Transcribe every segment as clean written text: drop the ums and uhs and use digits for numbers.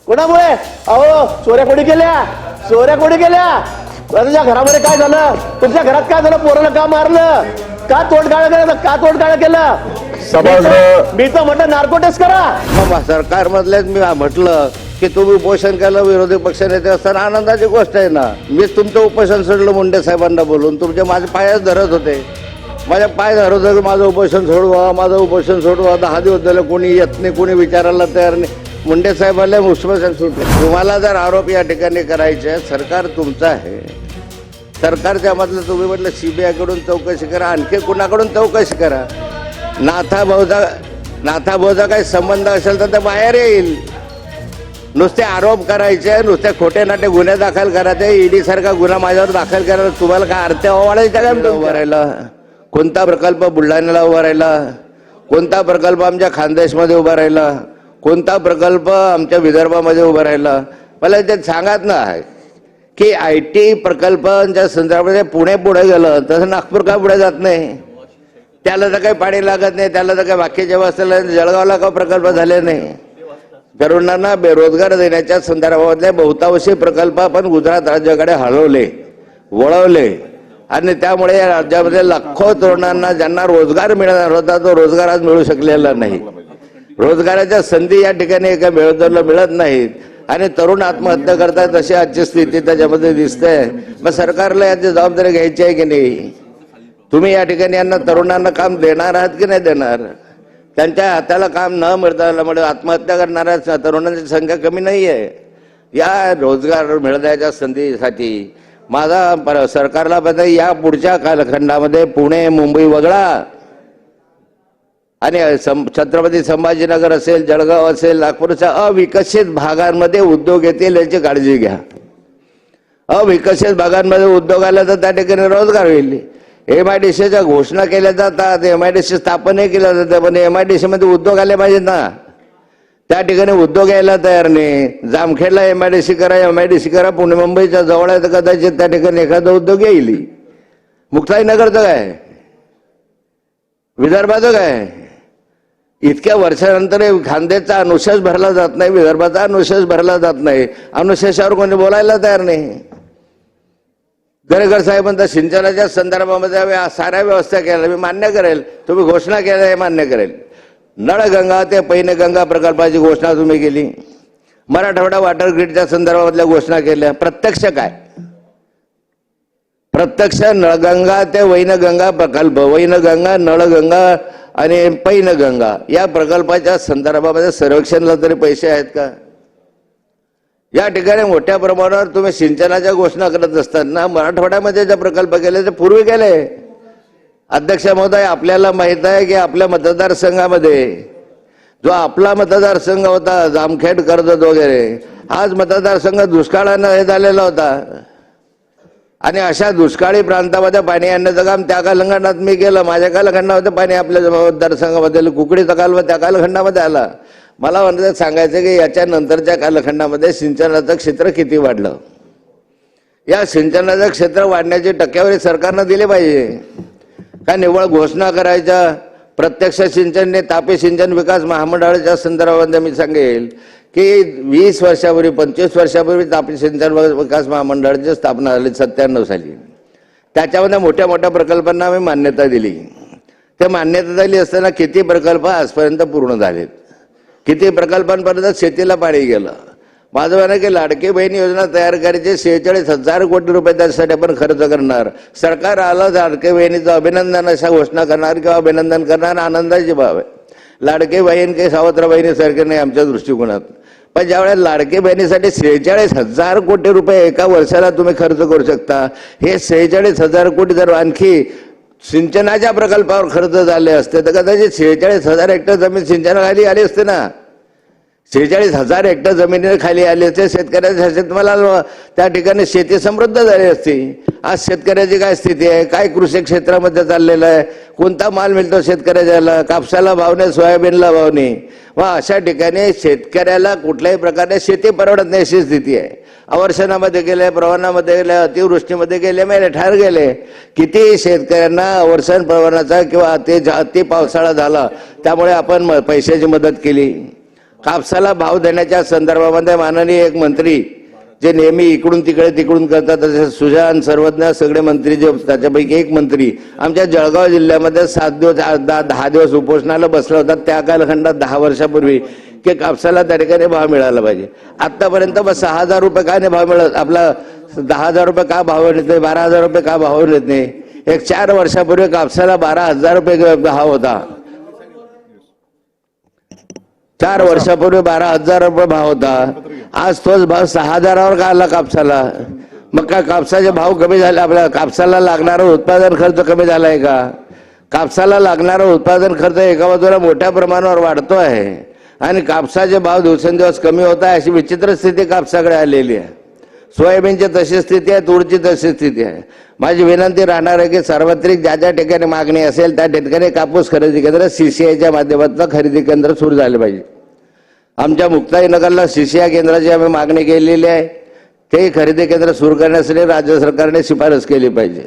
कोणामुळे? अहो चोऱ्या कोणी केल्या? चोऱ्या कोणी केल्या? तुझ्या घरामध्ये काय झालं? तुमच्या घरात काय झालं? पोराला का मारलं? का तोडगाळ केलं? का तोडगाळ केलं? मी तर म्हटलं नार्को टेस्ट करा. सरकारमधलेच मी म्हटलं की तुम्ही उपोषण केलं, विरोधी पक्षनेते असताना आनंदाची गोष्ट आहे ना. मीच तुमचं उपोषण सोडलं मुंडे साहेबांना बोलून. तुमचे माझे पायच धरत होते, माझ्या पाय धरत होते, माझं उपोषण सोडवा, माझं उपोषण सोडवा. 10 दिवस झाले कोणी येत नाही, कोणी विचारायला तयार नाही. मुंडे साहेबांना उपोषण सुटले. तुम्हाला जर आरोप या ठिकाणी करायचे, सरकार तुमचं आहे. सरकारच्या मधलं तुम्ही म्हटलं सीबीआय कडून चौकशी करा, आणखी कुणाकडून चौकशी करा. नाथा भाऊचा काही संबंध असेल तर ते बाहेर येईल. नुसते आरोप करायचे, नुसते खोटे नाटे गुन्हे दाखल करायचे, ईडी सारखा गुन्हा माझ्यावर दाखल करायला तुम्हाला काय अर्थ वाढायचा का? उभं राहिला कोणता प्रकल्प बुलढाण्याला उभा राहिला, कोणता प्रकल्प आमच्या खानदेशमध्ये उभा राहिला, कोणता प्रकल्प आमच्या विदर्भामध्ये उभा राहिला? मला ते सांगत ना की IT प्रकल्पांच्या संदर्भामध्ये पुणे पुढे गेलं तसं नागपूर का पुढे जात नाही? त्याला तर काही पाणी लागत नाही, त्याला तर काही बाकीच्या वस्तीला जळगावला का प्रकल्प झाले नाही? तरुणांना बेरोजगार देण्याच्या संदर्भातले बहुतांशी प्रकल्प आपण गुजरात राज्याकडे हलवले, वळवले आणि त्यामुळे या राज्यामध्ये लाखो तरुणांना ज्यांना रोजगार मिळणार होता तो रोजगार आज मिळू शकलेला नाही. रोजगाराच्या संधी या ठिकाणी एका बेरोजगाराला मिळत नाहीत आणि तरुण आत्महत्या करतात. अशी आजची स्थिती त्याच्यामध्ये दिसते. मग सरकारला याची जबाबदारी घ्यायची आहे की नाही? तुम्ही या ठिकाणी यांना तरुणांना काम देणार आहात की नाही देणार? त्यांच्या हाताला काम न मिळतामुळे आत्महत्या करणाऱ्या तरुणांची संख्या कमी नाही आहे. या रोजगार मिळण्याच्या संधीसाठी माझा सरकारला बघा, या पुढच्या कालखंडामध्ये पुणे मुंबई वगळा आणि छत्रपती संभाजीनगर असेल, जळगाव असेल, नागपूरच्या अविकसित भागांमध्ये उद्योग येतील याची काळजी घ्या. अविकसित भागांमध्ये उद्योग आला तर त्या ठिकाणी रोजगार होईल. MIDCच्या घोषणा केल्या जातात, MIDC स्थापनही केल्या जातात, पण MIDC मध्ये उद्योग आले पाहिजेत ना. त्या ठिकाणी उद्योग यायला तयार नाही. जामखेडला MIDC करा, पुणे मुंबईच्या जवळ आहे तर कदाचित त्या ठिकाणी एखादा उद्योग येईल. मुक्ताईनगरचं काय, विदर्भाचं काय? इतक्या वर्षानंतर खानदेशचा अनुशेष भरला जात नाही, विदर्भाचा अनुशेष भरला जात नाही. अनुशेषावर कोणी बोलायला तयार नाही. दरेकर साहेबांचा सिंचनाच्या संदर्भामध्ये साऱ्या व्यवस्था केल्या, मी मान्य करेल. तुम्ही घोषणा केल्या हे मान्य करेल. नळगंगा ते पैनगंगा प्रकल्पाची घोषणा तुम्ही केली, मराठवाडा वॉटर ग्रीडच्या संदर्भातल्या घोषणा केल्या. प्रत्यक्ष काय? प्रत्यक्ष नळगंगा ते वैनगंगा प्रकल्प, वैनगंगा, नळगंगा आणि पैनगंगा या प्रकल्पाच्या संदर्भामध्ये सर्वेक्षणला तरी पैसे आहेत का? या ठिकाणी मोठ्या प्रमाणावर तुम्ही सिंचनाच्या घोषणा करत असताना मराठवाड्यामध्ये जे प्रकल्प केले ते पूर्वी केले. अध्यक्ष महोदय, आपल्याला माहित आहे की आपल्या मतदारसंघामध्ये जो आपला मतदारसंघ होता जामखेड, कर्जत वगैरे, हाच मतदारसंघ दुष्काळानं हे झालेला होता आणि अशा दुष्काळी प्रांतामध्ये पाणी आणण्याचं काम त्या कालखंडात मी केलं. माझ्या कालखंडामध्ये पाणी आपल्या मतदारसंघामध्ये कुकडीचा कालवा त्या कालखंडामध्ये आला. मला म्हणतात सांगायचं की याच्या नंतरच्या कालखंडामध्ये सिंचनाचं क्षेत्र किती वाढलं. या सिंचनाचं क्षेत्र वाढण्याची टक्केवारी सरकारनं दिली पाहिजे का निव्वळ घोषणा करायच्या? प्रत्यक्ष सिंचनने तापी सिंचन विकास महामंडळाच्या संदर्भामध्ये मी सांगेल की 20 वर्षापूर्वी 25 वर्षापूर्वी तापी सिंचन विकास महामंडळाची स्थापना झाली 97 साली. त्याच्यामध्ये मोठ्या मोठ्या प्रकल्पांना आम्ही मान्यता दिली. ते मान्यता दिली असताना किती प्रकल्प आजपर्यंत पूर्ण झालेत, किती प्रकल्पांपर्यंत शेतीला पाणी गेलं. माझं म्हणणं की लाडकी बहीण योजना तयार करायची 46,000 कोटी रुपये त्यासाठी आपण खर्च करणार. सरकार आलं लाडकी बहिणीचं अभिनंदन अशा घोषणा करणार किंवा अभिनंदन करणार, आनंदाची बाब आहे. लाडकी बहीण काही सावत्र बहिणीसारखे नाही आमच्या दृष्टिकोनात. पण ज्यावेळेला लाडकी बहिणीसाठी 46,000 कोटी रुपये एका वर्षाला तुम्ही खर्च करू शकता, हे 46,000 कोटी जर आणखी सिंचनाच्या प्रकल्पावर खर्च झाले असते तर कदाचित 46,000 हेक्टर जमीन सिंचनाखाली आली असते ना. 46,000 हेक्टर जमिनीने खाली आले असते. शेतकऱ्याच्या शेतमाला त्या ठिकाणी शेती समृद्ध झाली असती. आज शेतकऱ्याची काय स्थिती आहे, काय कृषी क्षेत्रामध्ये चाललेलं आहे, कोणता माल मिळतो शेतकऱ्याला? कापसाला भाव नाही, सोयाबीनला भाव नाही. व अशा ठिकाणी शेतकऱ्याला कुठल्याही प्रकारे शेती परवडत नाही अशी स्थिती आहे. अवर्षणामध्ये गेले, प्रवाहामध्ये गेले, अतिवृष्टीमध्ये गेले, मेले ठार गेले. किती शेतकऱ्यांना अवर्षण प्रवाहाचा किंवा अति पावसाळा झाला त्यामुळे आपण पैशाची मदत केली. कापसाला भाव देण्याच्या संदर्भामध्ये माननीय एक मंत्री जे नेहमी इकडून तिकडून करतात, तसे सुजान सर्वज्ञ सगळे मंत्री जे त्याच्यापैकी एक मंत्री आमच्या जळगाव जिल्ह्यामध्ये 7 दिवस 10 दिवस उपोषणाला बसला होता त्या कालखंडात 10 वर्षापूर्वी, की कापसाला त्या ठिकाणी भाव मिळाला पाहिजे. आतापर्यंत 6,000 रुपये का नाही भाव मिळत, आपला 10,000 रुपये का भाव येत नाही, 12,000 रुपये का भाव येत नाही. एक 4 वर्षापूर्वी कापसाला 12,000 रुपये भाव होता. 4 वर्षापूर्वी 12,000 रुपये भाव होता. आज तोच भाव 6,000वर का आला कापसाला. मग काय कापसाचे भाव कमी झाले, आपल्या कापसाला लागणारा उत्पादन खर्च कमी झालाय का? कापसाला लागणारा उत्पादन खर्च एका बाजूला मोठ्या प्रमाणावर वाढतो आहे आणि कापसाचे भाव दिवसेंदिवस कमी होत आहे. अशी विचित्र स्थिती कापसाकडे आलेली आहे. सोयाबीनची तशी स्थिती आहे, तूरची तशी स्थिती आहे. माझी विनंती राहणार आहे की सार्वत्रिक ज्या ज्या ठिकाणी मागणी असेल त्या ठिकाणी कापूस खरेदी केंद्र CCIच्या माध्यमातून खरेदी केंद्र सुरू झाले पाहिजे. आमच्या मुक्ताईनगरला CCI केंद्राची आम्ही मागणी केलेली आहे. ते खरेदी केंद्र सुरू करण्यासाठी राज्य सरकारने शिफारस केली पाहिजे.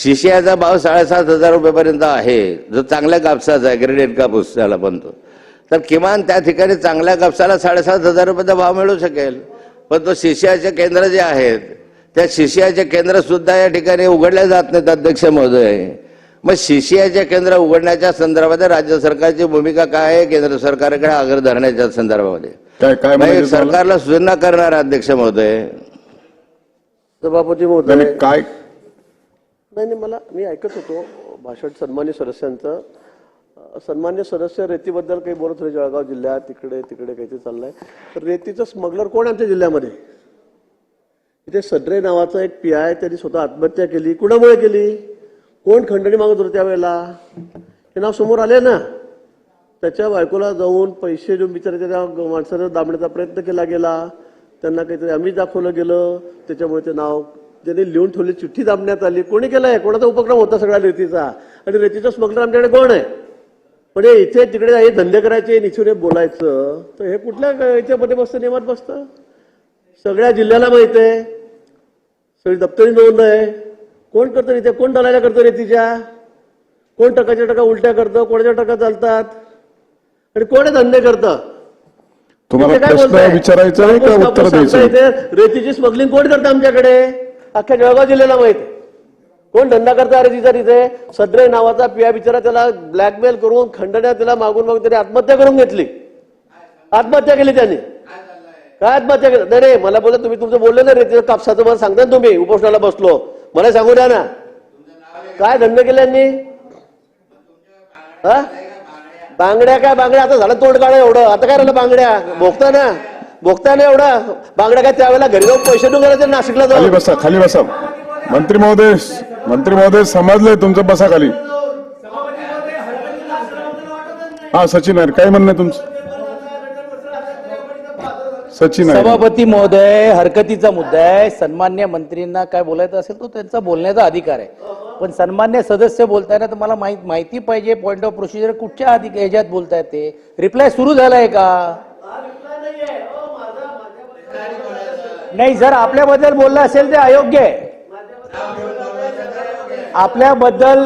CCIचा भाव 7,500 रुपयेपर्यंत आहे, जो चांगल्या कापसाचा आहे, ग्रेडेड कापूस त्याला बनतो. तर किमान त्या ठिकाणी चांगल्या कापसाला 7,500 रुपयाचा भाव मिळू शकेल. पण तो CCIचे केंद्र जे आहेत त्या CCIचे केंद्र सुद्धा या ठिकाणी उघडले जात नाहीत अध्यक्ष महोदय. मग CCIचे केंद्र उघडण्याच्या संदर्भात राज्य सरकारची भूमिका काय आहे, केंद्र सरकारकडे आग्रह धरण्याच्या संदर्भामध्ये काय सरकारला सूचना करणार अध्यक्ष महोदय. सभापती महोदय काय नाही, मी ऐकत होतो भाषण सन्मान्य सदस्यांचं. सन्मान्य सदस्य रेतीबद्दल काही बोलत होते. जळगाव जिल्ह्यात तिकडे काहीतरी चाललंय. तर रेतीचं स्मगलर कोण आमच्या जिल्ह्यामध्ये? इथे सड्रे नावाचा एक PI त्यांनी स्वतः आत्महत्या केली. कुणामुळे केली? कोण खंडणी मागत होते त्यावेळेला? हे नाव समोर आले ना. त्याच्या बायकोला जाऊन पैसे देऊन बिचारे त्या माणसानं दाबण्याचा प्रयत्न केला गेला. त्यांना काहीतरी आम्ही दाखवलं गेलं. त्याच्यामुळे ते नाव ज्यांनी लिहून ठेवली चिठ्ठी दाबण्यात आली. कोणी केलंय? कोणाचा उपक्रम होता सगळ्या रेतीचा? आणि रेतीचा स्मगलर आमच्याकडे कोण आहे? म्हणजे इथे तिकडे हे धंदे करायचे, निचून बोलायचं, तर हे कुठल्या याच्यामध्ये बसतं, नियमात बसतं? सगळ्या जिल्ह्याला माहित आहे, सगळी दप्तरी नोंद आहे. कोण करतं इथे? कोण दलाल्या करतं रेतीच्या? कोण टकाच्या टका उलट्या करतं? कोणाच्या टका चालतात? आणि कोण हे धंदे करतं? तुम्हाला प्रश्न विचारायचा आहे का उत्तर द्यायचं? इथे रेतीची स्मगलिंग कोण करतं आमच्याकडे? अख्ख्या जळगाव जिल्ह्याला माहित आहे. कोण धंदा करता रेतीचा तिथे? सड्रे नावाचा PI बिचारा त्याला ब्लॅकमेल करून खंडण्या त्याला मागून त्याने आत्महत्या करून घेतली. आत्महत्या केली त्यांनी. काय आत्महत्या केली? नाही मला बोला, तुम्ही तुमचं बोलले ना रेतीचं कापसाचं, मला सांगता ना तुम्ही. उपोषणाला बसलो, मला सांगू द्या ना काय धंदे केले यांनी. हा बांगड्या? काय बांगड्या? आता झालं तोंड काढा एवढं. आता काय राहिलं बांगड्या? भोगता ना एवढा बांगड्या. काय त्यावेळेला घरी जाऊन पैसे देऊन करायचे नाशिकला जाऊन? खाली बसा मंत्री महोदय समजलंय तुमचं, बसा खाली. हा सचिन आहे, काय म्हणणं तुमचं? सचिन आहे. सभापती महोदय, हरकतीचा मुद्दा आहे. सन्मान्य मंत्रींना काय बोलायचं असेल तो त्यांचा बोलण्याचा अधिकार आहे. पण सन्मान्य सदस्य बोलताय ना, तर मला माहिती पाहिजे पॉइंट ऑफ प्रोसिजर कुठच्या ह्याच्यात बोलतायत ते. रिप्लाय सुरू झालाय का? नाही, जर आपल्याबद्दल बोललं असेल ते अयोग्य आहे. आपल्याबद्दल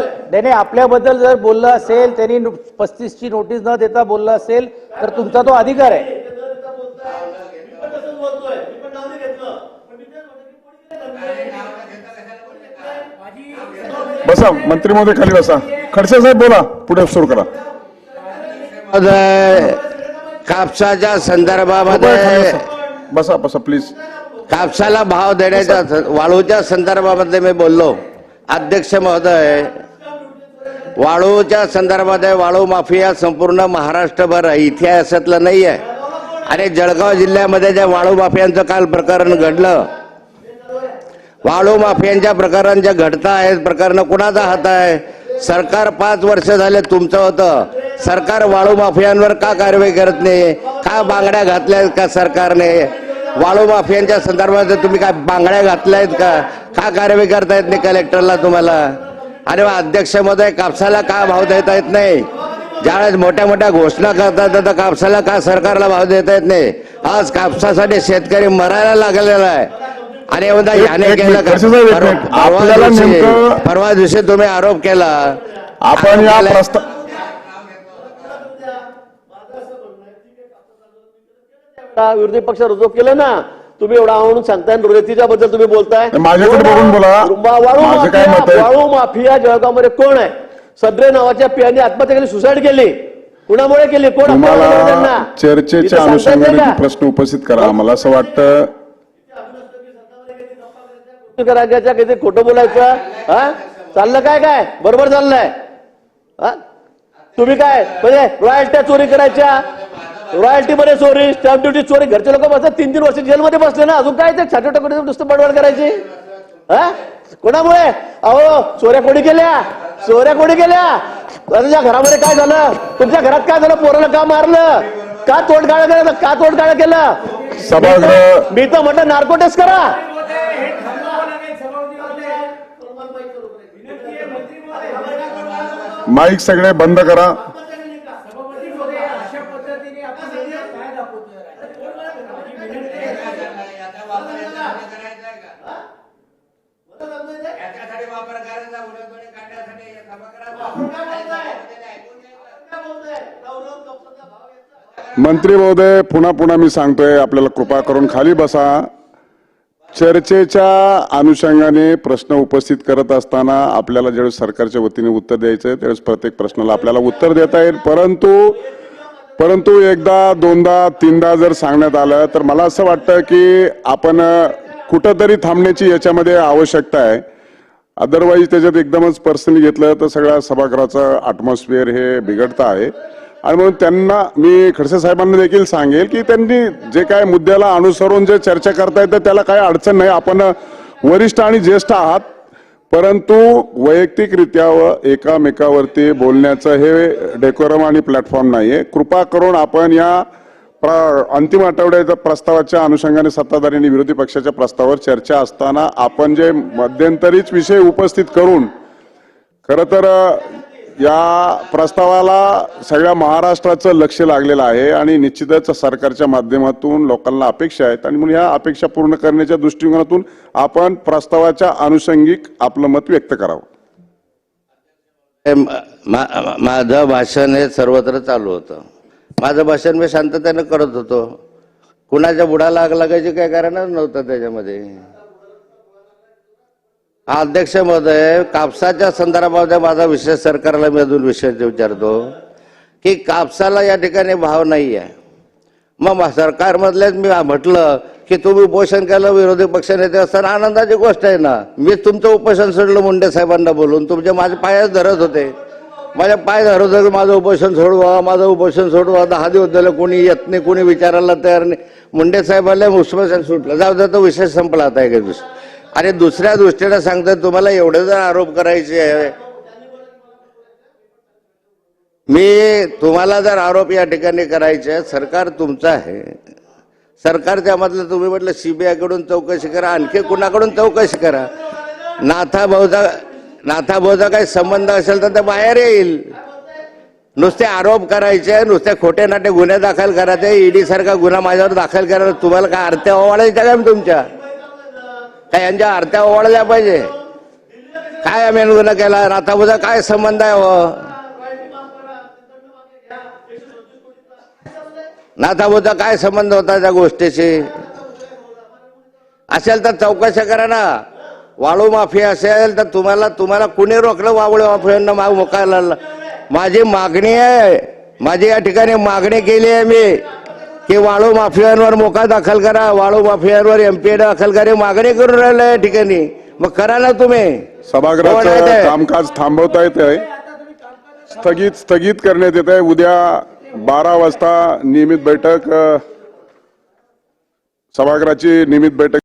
जर बोललं असेल, त्यांनी 35ची नोटीस न देता बोललं असेल तर तुमचा तो अधिकार आहे. बसा मंत्री महोदय, खाली बसा. खडसे साहेब बोला, पुढे सुरू करा. कापसाच्या संदर्भामध्ये बसा प्लीज. कापसाला भाव देण्याच्या वाळूच्या संदर्भामध्ये मी बोललो अध्यक्ष महोदय. वाळूच्या संदर्भात वाळू माफिया संपूर्ण महाराष्ट्रभर इतिहासातलं नाही आहे. आणि जळगाव जिल्ह्यामध्ये ज्या वाळू माफियांचं काल प्रकरण घडलं, वाळू माफियांच्या प्रकरण ज्या घडत आहेत, प्रकरण कुणाचा हात आहे? सरकार 5 वर्ष झाले तुमचं होतं. सरकार वाळू माफियांवर का कारवाई करत नाही? का बांगड्या घातल्यात का सरकारने? वाळू माफियांच्या संदर्भात तुम्ही काय बांगड्या घातल्यात का? कारवाई करता येत नाही कलेक्टरला तुम्हाला? अरे अध्यक्ष महोदय, कापसाला का भाव देता येत नाही? ज्यावेळेस मोठ्या घोषणा करतात तर कापसाला का सरकारला भाव देता येत नाही? आज कापसासाठी शेतकरी मरायला लागलेला आहे. आणि याने केलं परवा दिवशी तुम्ही आरोप केला. आपण या विरोधी पक्ष रुजू केलं ना, तुम्ही एवढा म्हणून सांगताय रोजतीच्या बद्दल तुम्ही बोलताय. माझ्याकडे बघून बोला. माझं काय मत आहे? वाळू माफिया जळगावमध्ये कोण आहे? सदरे नावाच्या पियाने आत्महत्या केली, सुसाईड केली. कुणामुळे केली? कोण? तुम्हाला त्यांना चर्चेच्या अनुषंगाने प्रश्न उपस्थित करा. मला असं वाटतं राज्याच्या किती खोटं बोलायचं. हा चाललं काय काय बरोबर चाललंय. हा तुम्ही काय म्हणजे रॉयल्ट्या चोरी करायच्या, रॉयल्टी मध्ये चोरी, स्टॅम्प ड्युटी चोरी, घरचे लोक बसतात 3-3 वर्ष जेलमध्ये बसले ना, अजून काय ते छाटे टाकून नुसतं बडबड करायची. हा कोणामुळे? अहो चोऱ्या कोणी केल्या? चोऱ्या कोणी केल्या? तुमच्या घरामध्ये काय झालं? तुमच्या घरात काय झालं? पोराला का मारलं? का तोडगाळ केलं? का तोडगाळ केलं? सभागृह मी तर म्हटलं नार्को टेस्ट करा. माईक सगळे बंद करा. मंत्री महोदय, पुन्हा मी सांगतोय, आपल्याला कृपा करून खाली बसा. चर्चेच्या अनुषंगाने प्रश्न उपस्थित करत असताना आपल्याला ज्यावेळेस सरकारच्या वतीने उत्तर द्यायचं आहे त्यावेळेस प्रत्येक प्रश्नाला आपल्याला उत्तर देता येईल. परंतु एकदा, दोनदा, तीनदा जर सांगण्यात आलं तर मला असं वाटतं की आपण कुठंतरी थांबण्याची याच्यामध्ये आवश्यकता आहे. अदरवाईज त्याच्यात एकदमच पर्सनली घेतलं तर सगळ्या सभागृहाचं अॅटमॉस्फिअर हे बिघडतं आहे. आणि म्हणून त्यांना मी खडसे साहेबांना देखील सांगेल की त्यांनी जे काय मुद्द्याला अनुसरून जे चर्चा करता येतं त्याला काही अडचण नाही. आपण वरिष्ठ आणि ज्येष्ठ आहात, परंतु वैयक्तिकरित्या एकामेकावरती बोलण्याचं हे डेकोरम आणि प्लॅटफॉर्म नाहीये. कृपा करून आपण या अंतिम आठवड्याच्या प्रस्तावाच्या अनुषंगाने सत्ताधारी आणि विरोधी पक्षाच्या प्रस्तावावर चर्चा असताना आपण जे मध्यंतरीच विषय उपस्थित करून खरं तर या प्रस्तावाला सगळ्या महाराष्ट्राचं लक्ष लागलेलं आहे आणि निश्चितच सरकारच्या माध्यमातून लोकांना अपेक्षा आहेत आणि म्हणून या अपेक्षा पूर्ण करण्याच्या दृष्टिकोनातून आपण प्रस्तावाच्या अनुषंगिक आपलं मत व्यक्त करावं. माझं भाषण हे सर्वत्र चालू होतं. माझं भाषण मी शांततेने करत होतो. कुणाच्या बुडाला आग लागायची काही कारणच नव्हतं त्याच्यामध्ये. अध्यक्ष महोदय, कापसाच्या संदर्भामध्ये माझा विषय सरकारला मी अजून विषय विचारतो की कापसाला या ठिकाणी भाव नाही आहे. मग सरकारमधलेच मी म्हटलं की तुम्ही उपोषण केलं, विरोधी पक्षनेते असताना आनंदाची गोष्ट आहे ना. मी तुमचं उपोषण सोडलं मुंडे साहेबांना बोलून. तुमचे माझे पायच धरत होते. माझ्या पाय धरत होते की माझं उपोषण सोडवा, माझं उपोषण सोडवा. 10 दिवस झालं कोणी येत नाही, कोणी विचारायला तयार नाही. मुंडे साहेबांना उपोषण सुटलं. जाऊ दे, तो विषय संपला आता एक दिवस. आणि दुसऱ्या दृष्टीने सांगतात तुम्हाला एवढे जर आरोप करायचे आहे, मी तुम्हाला जर आरोप या ठिकाणी करायचे, सरकार तुमचं आहे. सरकारच्या मधलं तुम्ही म्हटलं सीबीआय कडून चौकशी करा, आणखी कुणाकडून चौकशी करा. नाथाभाऊचा काही संबंध असेल तर ते बाहेर येईल. नुसते आरोप करायचे, नुसते खोटे नाटे गुन्हे दाखल करायचे, ईडी सारखा गुन्हा माझ्यावर दाखल करायला तुम्हाला काय आरत्या ओवाळायच्या काय तुमच्या? काय यांच्या आरत्या ओवाळल्या पाहिजे? काय आम्ही गुन्हा केला? नाथाभाऊचा काय संबंध आहे? नाथाभाऊचा काय संबंध होता त्या गोष्टीशी? असेल तर चौकशी करा ना. वाळू माफिया असेल तर तुम्हाला कुणी रोखलं? वाळू माफियांना मोकायला? माझी मागणी आहे, माझी या ठिकाणी मागणी केली आहे मी की वाळू माफियांवर मोका दाखल करा, वाळू माफियांवर एमपीए दाखल करा. मागणी करून राहिलं या ठिकाणी. मग करा ना तुम्ही. सभागृहाचं कामकाज थांबवता येत आहे, स्थगित करण्यात येत आहे. उद्या 12 वाजता नियमित बैठक, सभागृहाची नियमित बैठक